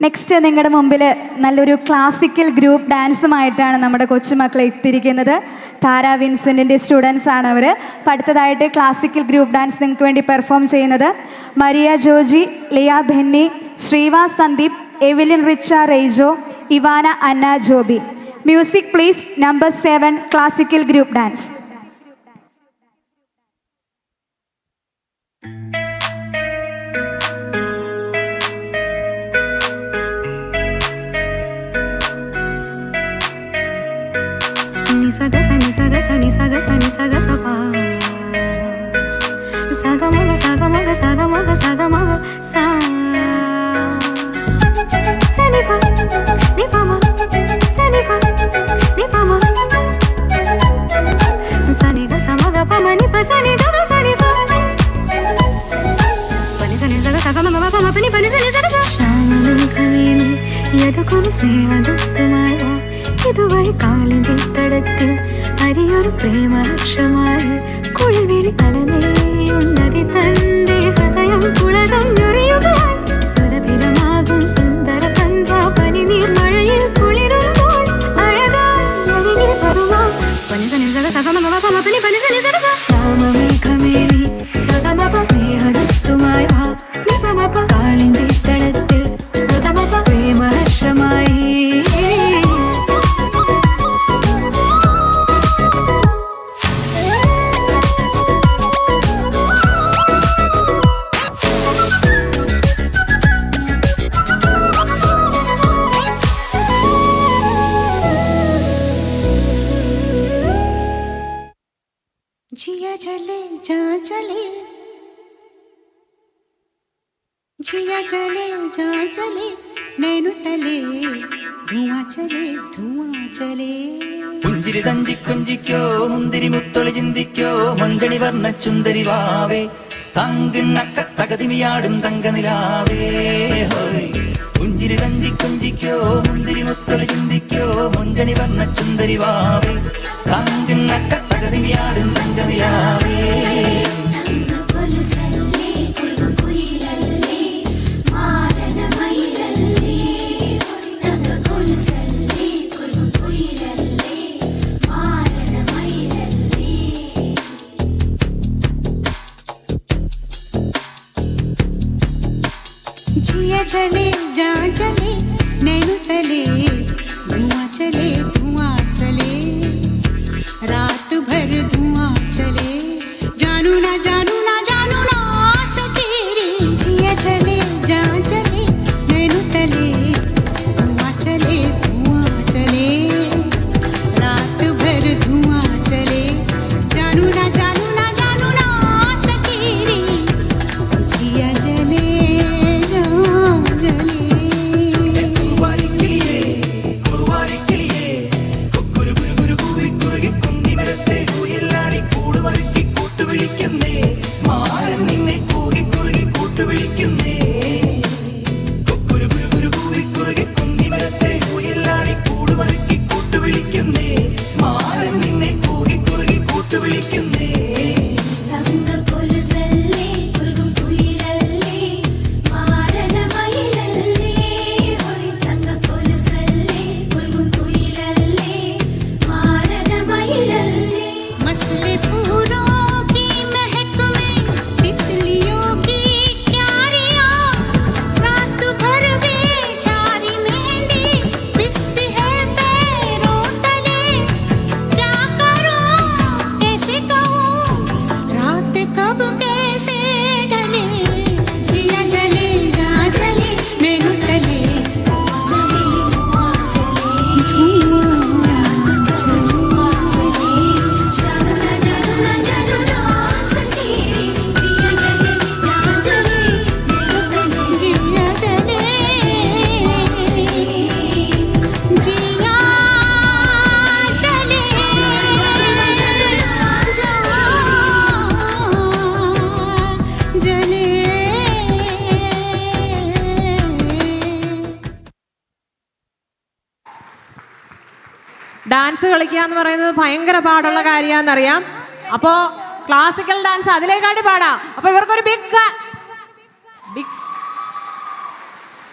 Next നിങ്ങളുടെ മുമ്പിൽ നല്ലൊരു ക്ലാസിക്കൽ ഗ്രൂപ്പ് ഡാൻസുമായിട്ടാണ് നമ്മുടെ കൊച്ചുമക്കൾ എത്തിയിരിക്കുന്നത്. താര വിൻസെൻറ്റിൻ്റെ സ്റ്റുഡൻസ് ആണ് അവർ. അപ്പോൾ അടുത്തതായിട്ട് ക്ലാസിക്കൽ ഗ്രൂപ്പ് ഡാൻസ് നിങ്ങൾക്ക് വേണ്ടി പെർഫോം ചെയ്യുന്നത് Maria Joji, Liya Benny, Sreeva Sandeep, Evelyn Richa Raijo, Ivana Anna Joby. Music please. Number 7 classical group dance. Saga sani saga sani saga sani saga sapa saga maga saga maga saga maga saga maga sa sani pa ni pa ma sani pa ni pa ma sani ga sa maga pa ma ni pa sani ga ga sani sa pani sani saga saga maga pa ma pani pani sani saga sa shamanu kamini yadukunu snehaduttumai va ഇതുവഴി കാളിന്റെ തടത്തിൽ അരിയൊരു പ്രേമാക്ഷമായി കുളിവിളി തലനെയുന്നതി തന്റെ ഹൃദയം പുളകം ഞൊറിയുകയായി സ്വരഭിലമാകും സുന്ദര സന്ധ്യ പനി നീർമഴയിൽ കുളിരുമ്പോൾ ശ്യാമമേഘമേറി സഗമപ സ്നേഹദത്തുമായി കാളിന്റെ തടത്തിൽ സഗമപ പ്രേമഹർഷമായി जिया जले जा जले जिया जले जा जले नैनु तले धुआं चले പുഞ്ചിരി തഞ്ചി കൊഞ്ചിക്കോ മുന്തിരി മുത്തൊളി ചിന്തിക്കോ മഞ്ചണി വർണ്ണ ചുന്ദരി വാവേ തങ്കിണ്ണക്ക തകതിമിയാടും തങ്കനിലാവേ ഹോയ് പുഞ്ചിരി തഞ്ചി കൊഞ്ചിക്കോ മുന്തിരി മുത്തൊളി ചിന്തിക്കോ മഞ്ചണി വർണ്ണ ചുന്ദരി വാവേ തങ്കിണ്ണക്ക തകതിമിയാടും തങ്കനിലാവേ जिया जले जा जले नैनु तले धुआं चले रात भर धुआं चले जानू ना सकेरी जिया जले जा जले नैनु तले धुआं चले रात भर धुआं चले जानू ना सकेरी जिया जले ഡാൻസ് കളിക്കുക എന്ന് പറയുന്നത് ഭയങ്കര പാടുള്ള കാര്യമാണെന്നറിയാം. അപ്പോൾ ക്ലാസിക്കൽ ഡാൻസ് അതിലേക്കാട്ടി പാടാം. അപ്പോൾ ഇവർക്കൊരു ബിഗ്